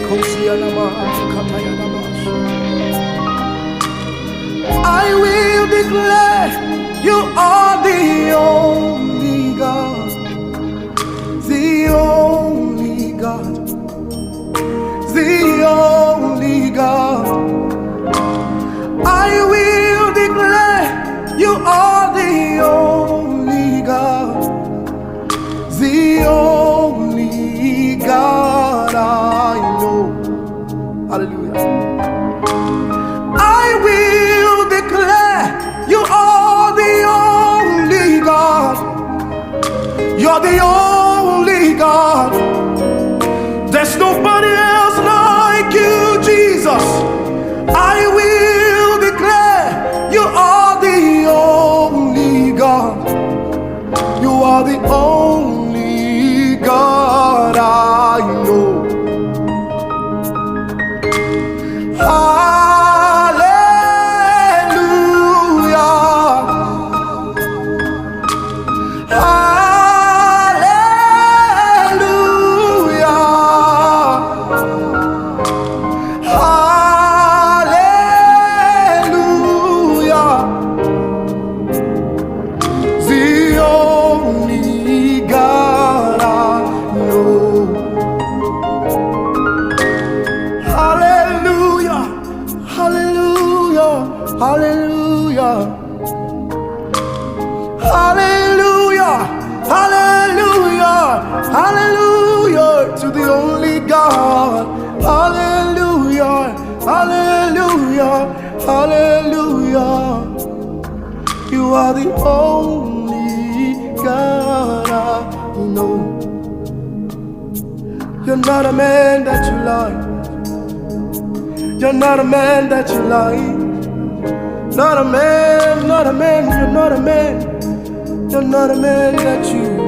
I will declare you are the only God, the only God, the only God. I will declare you are the only God, the only God I know. Hallelujah. I will declare you are the only God. You're the only God. There's nobody else like you, Jesus. I will declare you are the only God. You are the only God I know. Hallelujah, hallelujah, hallelujah, hallelujah to the only God. Hallelujah, hallelujah, hallelujah. You are the only God I know. You're not a man that you lie. You're not a man that you lie. Not a man, not a man, you're not a man. You're not a man that you